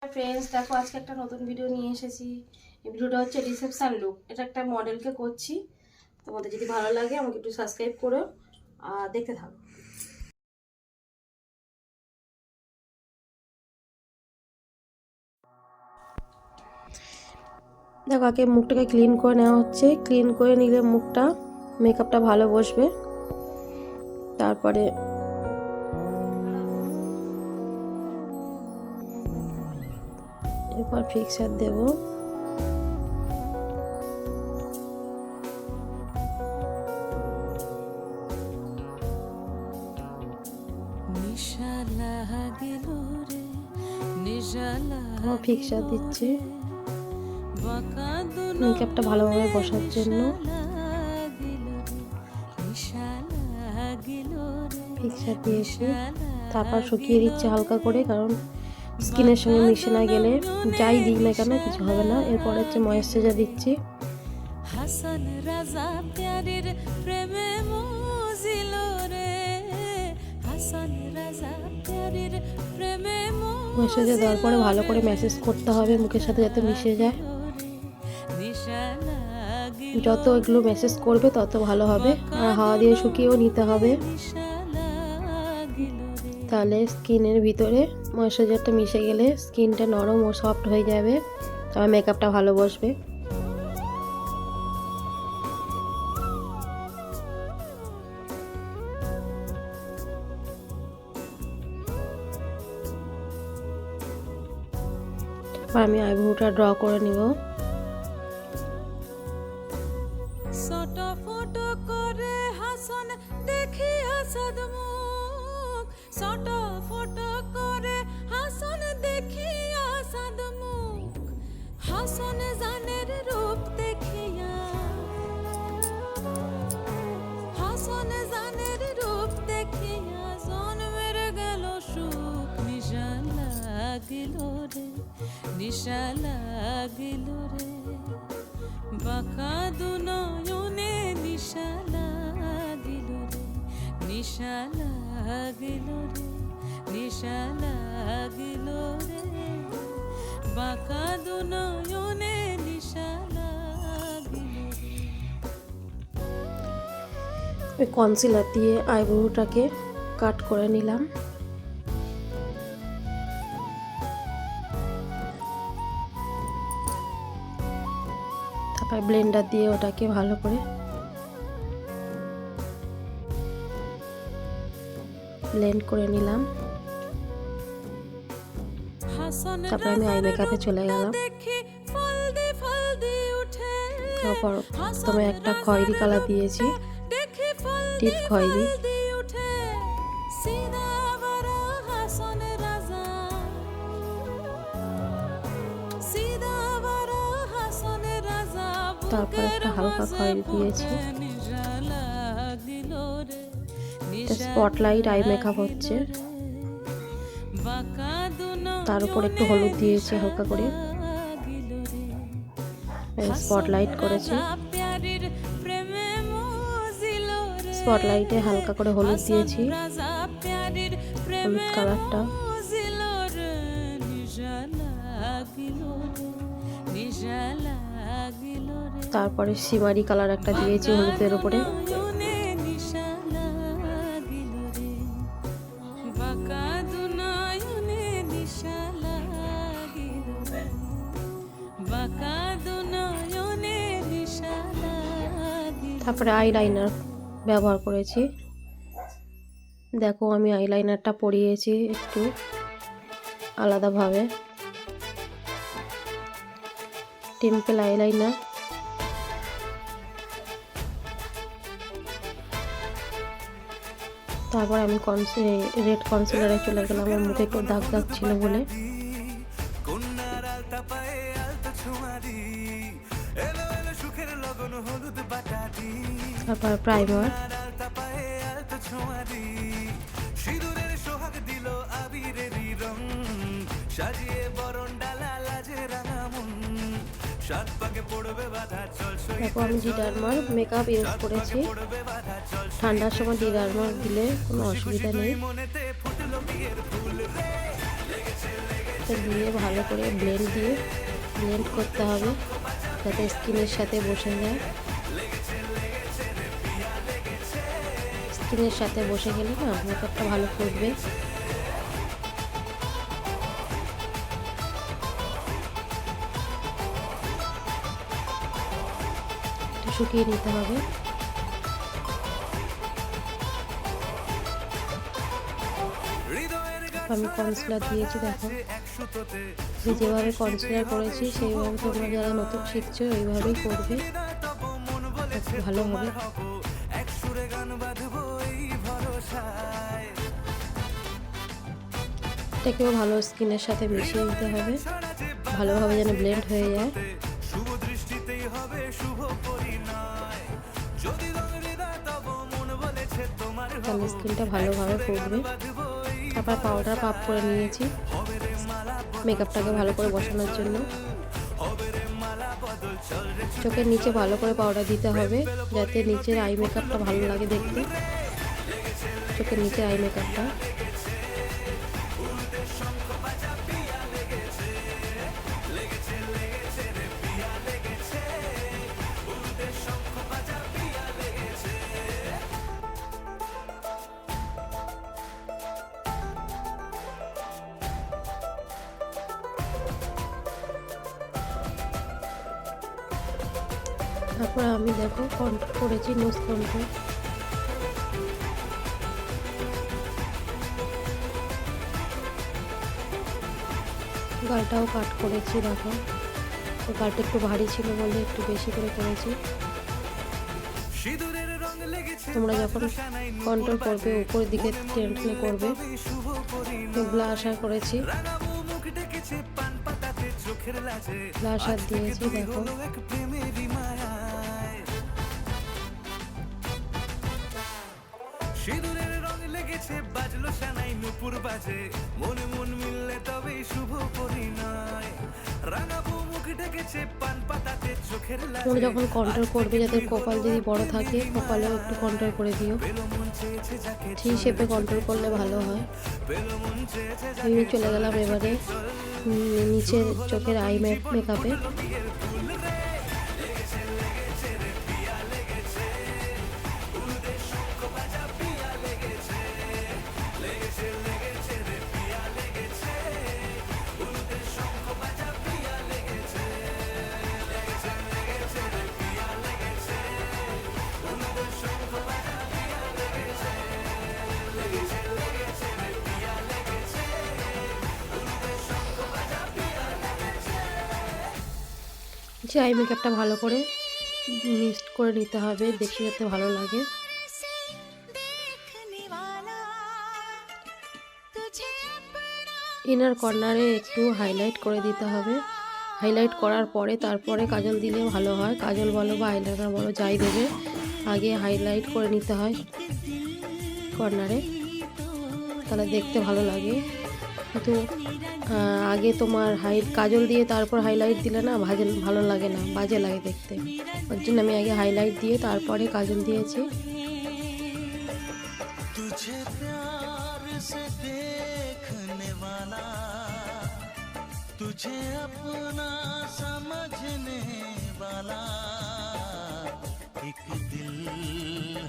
Friends, দেখো আজকে একটা নতুন ভিডিও নিয়ে এসেছি। এই ভিডিওটা হচ্ছে রিসেপশন লুক। এটা একটা মডেলকে করছি। তোমাদের যদি ভালো লাগে আমাকে একটু সাবস্ক্রাইব করো আর দেখতে থাকো। দেখো আগে মুখটাকে ক্লিন করে নেওয়া হচ্ছে। ক্লিন করে নিলে মুখটা মেকআপটা ভালো বসবে। তারপরে এরপর ফিক্সার দেবো। ফিক্সার দিচ্ছি মেকআপটা ভালোভাবে বসার জন্য। ফিক্সার দিয়েছি, তারপর শুকিয়ে দিচ্ছি হালকা করে, কারণ স্কিনের সঙ্গে মিশে না গেলে যাই দিই না কেন কিছু হবে না। এরপর হচ্ছে ময়েশ্চারাইজার দিচ্ছি। ময়েশ্চারাইজার দেওয়ার পরে ভালো করে ম্যাসেজ করতে হবে মুখের সাথে, যাতে মিশে যায়। যত এগুলো ম্যাসেজ করবে তত ভালো হবে। আর হাওয়া দিয়ে শুকিয়েও নিতে হবে, তাহলে স্কিনের ভিতরে ময়েশ্চারাইজারটা মিশে গেলে স্কিনটা নরম ও সফট হয়ে যাবে, তবে মেকআপটা ভালো বসবে। এবার আমি আইব্রোটা ড্র করে নিব। নিশা লাগিল রে বাঁকা দুনয়নে, নিশা লাগিল রে, নিশা লাগিল রে, নিশা লাগিল রে বাঁকা দুনয়নে, নিশা লাগিল রে। কনসিলার দিয়ে আইব্রোটাকে কাট করে নিলাম। তারপর ব্লেন্ডার দিয়ে ওটাকে ভালো করে ব্লেন্ড করে নিলাম। তারপর আমি আই মেকআপে চলে গেলাম। তারপর প্রথমে একটা খয়েরি কালার দিয়েছি, ডিপ খয়েরি। তারপর একটা হালকা খয়েরি দিয়েছি। স্পটলাইট আই মেকআপ হচ্ছে, তার উপর একটু হলুদ দিয়েছি হালকা করে, স্পটলাইট করেছি। স্পটলাইটে হালকা করে হলুদ দিয়েছি, হলুদ কালারটা। তারপরে শিমারি কালার একটা দিয়েছি হলুদের উপরে। তারপরে আইলাইনার ব্যবহার করেছি। দেখো আমি আইলাইনারটা পরিয়েছি একটু আলাদাভাবে, টেম্পল আইলাইনার। তারপর আমি রেড কনসিলারে চলে গেলাম, আমার মুখে একটু দাগ দাগ ছিল বলে। তারপর প্রাইমার। দেখো আমি ডিডারমার মেকআপ ইউজ করেছি। ঠান্ডার সময় ডিডারমার দিলে কোনো অসুবিধা নেই। সাথে দিয়ে ভালো করে ব্লেন্ড করতে হবে যাতে স্কিনের সাথে বসে যায়। স্কিনের সাথে বসে গেলে না মেকআপটা ভালো ফুটবে। একটু শুকিয়ে নিতে হবে। আমি কনসিলার দিয়েছি, দেখো যে যেভাবে কনসিলার করেছি সেইভাবে তোমরা যারা নতুন শিখছো এইভাবেই করবে, ভালো হবে। এটাকেও ভালো স্কিনের সাথে মিশিয়ে দিতে হবে ভালোভাবে যেন ব্লেন্ড হয়ে যায়। তাহলে স্কিনটা ভালোভাবে ফুটবে। তারপর পাউডার পাপ করে নিয়েছি মেকআপটাকে ভালো করে বসানোর জন্য। চোখের নিচে ভালো করে পাউডার দিতে হবে যাতে নিচের আই মেকআপটা ভালো লাগে দেখতে। চোখের নিচের আই মেকআপটা তারপর আমি দেখো কন্ট্রোল করেছি, নোজ কন্ট্রোল। গালটাও কাট করেছি, দেখো গালটা একটু ভারী ছিল বলে একটু বেশি করে করেছি। তোমরা যখন কন্ট্রোল করবে উপরের দিকে টেনে করবে। ব্লাশার করেছি, ব্লাশার দিয়েছি, দেখো সিঁদুরের রং লেগেছে বাজলো সানাই নুপুর বাজে মনে মন মিললে তবে শুভ পরিণয় রাঙাবো মুখ ঢেকেছে পান পাতাতে চোখের লাজে। তোমরা যখন কন্ট্রোল করবে যাতে কপাল যদি বড় থাকে কপালেও একটু কন্ট্রোল করে দিও। ঠিক শেপে কন্ট্রোল করলে ভালো হয়। আমি চলে গেলাম এবারে নিচের চোখের আই মেকআপে। আই মেকআপটা ভালো করে মিক্সড করে নিতে হবে দেখতে যাতে ভালো লাগে। ইনার কর্নারে একটু হাইলাইট করে দিতে হবে। হাইলাইট করার পরে তারপরে কাজল দিলে ভালো হয়। কাজল বলো বা আইলাইনার বলো যাই দেবে, আগে হাইলাইট করে নিতে হয় কর্নারে, তাহলে দেখতে ভালো লাগে। কিন্তু আগে তোমার কাজল দিয়ে তারপর হাইলাইট দিলে না ভালো লাগে না, বাজে লাগে দেখতে। ওর জন্য আমি আগে হাইলাইট দিয়ে তারপরে কাজল দিয়েছি। तुझे अपना समझने वाला एक दिल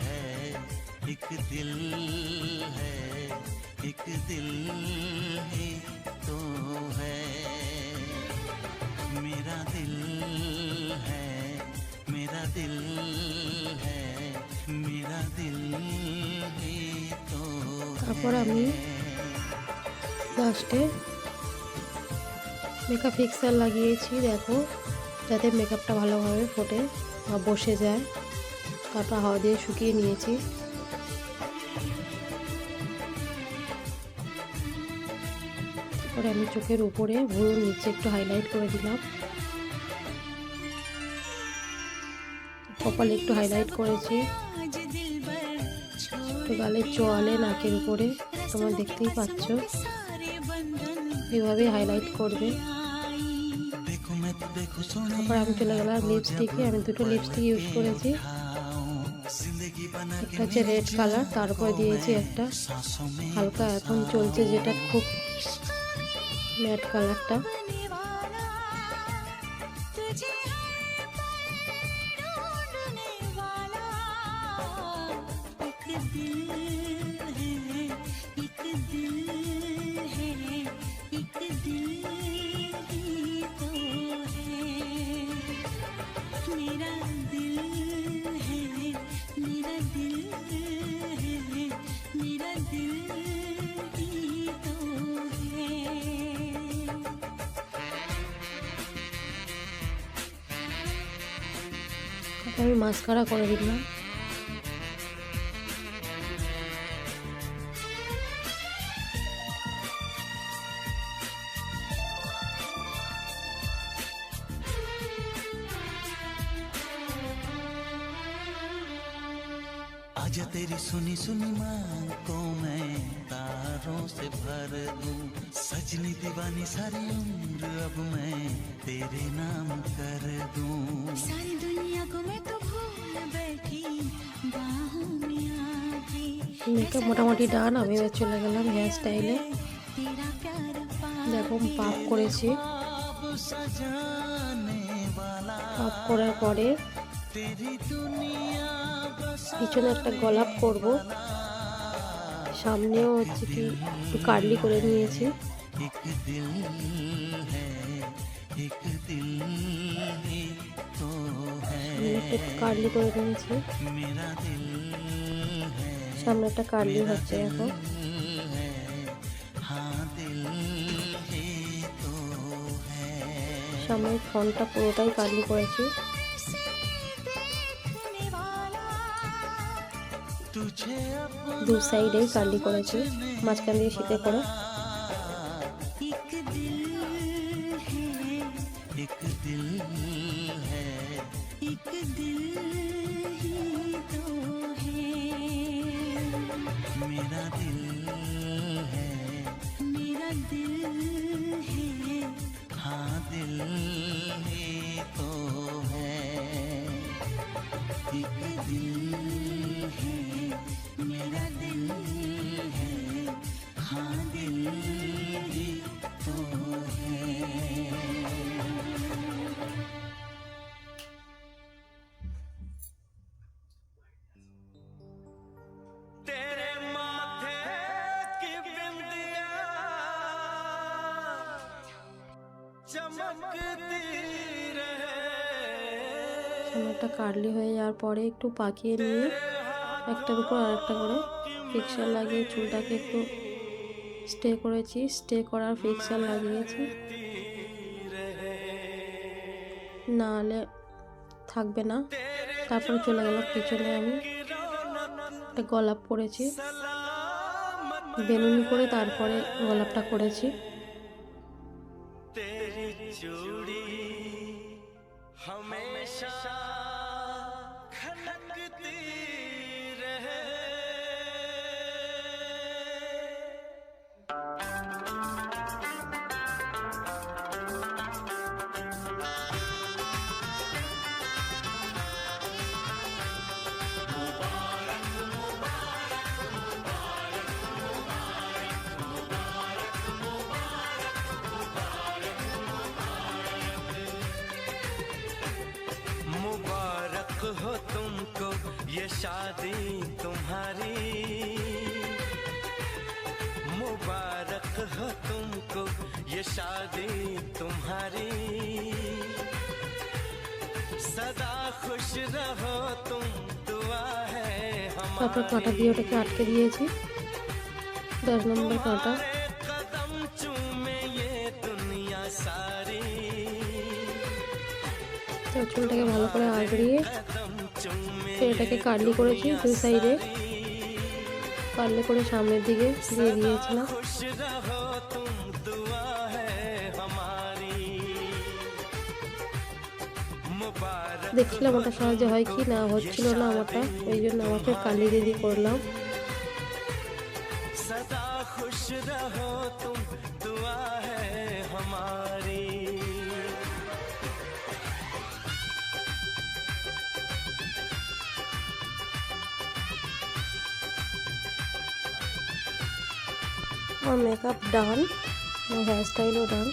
है, एक दिल है, एक दिल ही तो है। मेरा दिल है, मेरा दिल है, मेरा दिल ही तो। তারপর আমি লাস্টে মেকআপ ফিক্সার লাগিয়েছি, দেখো যাতে মেকআপটা ভালোভাবে ফোটে বা বসে যায়। তারপর হাওয়া দিয়ে শুকিয়ে নিয়েছি। তারপরে আমি চোখের উপরে ভুরুর নিচে একটু হাইলাইট করে দিলাম। কপালে একটু হাইলাইট করেছি, একটু গালের চোয়ালে নাকের উপরে তোমরা দেখতেই পাচ্ছ। এইভাবে হাইলাইট করবে। তারপর আমি চলে গেলাম লিপস্টিকে। আমি দুটো লিপস্টিক ইউজ করেছি, একটা হচ্ছে রেড কালার, তারপর দিয়েছি একটা হালকা এখন চলছে যেটা খুব ম্যাট কালারটা। আমি মাস্কারা করে দিলাম। आजा तेरी सुनी सुनी मांग को मैं तारों से भर दूं, सजनी दीवानी सारी उम्र अब मैं तेरे नाम कर दूं। सारी दुनिया को मैं तो भूल बैठी बाहों में आके, মেকআপ মোটামুটি ডান। আমি এবার চলে গেলাম হেয়ার স্টাইলে। तेरा प्यार দেখো পাপ করেছি। अब सजाने वाला পাপ করার পরে तेरी दुनिया बस পিছনে একটা গোলাপ করব। সামনেও হচ্ছে কি একটু কার্লি করে নিয়েছি। एक दिल है, एक दिल ही तो है, একটু কার্লি করে নিয়েছি। मेरा दिल है, সামনে একটা কার্লি হচ্ছে এখন। है, हाँ दिल ही तो है। সামনে ফন্টটা পুরোটাই কার্লি করেছি। देखने वाला तुझे अपना দু সাইডেই কার্লি করেছি, মাঝখান দিয়ে শীতে করে। एक दिल है, एक दिल है, एक दिल ही तो है, मेरा दिल है, मेरा दिल है, हाँ दिल ही तो है, एक दिल है, मेरा दिल है, हाँ दिल ही तो है। तेरे माथे की बिंदिया चमकती रहे, সামনে একটা কার্লি হয়ে যাওয়ার পরে একটু পাকিয়ে নিয়ে একটার উপর আরেকটা করে ফিক্সার লাগিয়ে চুলটাকে একটু স্টে করেছি। স্টে করার ফিক্সার লাগিয়েছি, নাহলে থাকবে না। তারপরে চলে গেলাম পিছনে। আমি একটা গোলাপ করেছি, বেলুন করে তারপরে গোলাপটা করেছি। तेरी चूड़ी हमेशा खनकती रहे। मुबारक हो तुमको ये शादी तुम्हारी, मुबारक हो तुमको ये शादी तुम्हारी, सदा खुश रहो तुम दुआ है তারপর কাঁটা দিয়ে ওটাকে আটকে দিয়েছি। 10 নম্বর কাঁটা। हमारे कदम चूमे ये दुनिया सारी, তো চুলটাকে ভালো করে আঁচড়িয়ে कदम चूमे তো এটাকে কার্লি করেছি দুই সাইডে। কার্লি করে সামনের দিকে দিয়ে দিয়েছিলাম। खुश रहो तुम दुआ है हमारी, मुबारक দেখছিলাম ওটা সহজে হয় কি না, হচ্ছিল না আমারটা, ওই জন্য আমাকে কালি দিদি করলাম। सदा खुश रहो तुम दुआ है हमारी। আমার মেকআপ ডান। হেয়ার স্টাইলও ডান।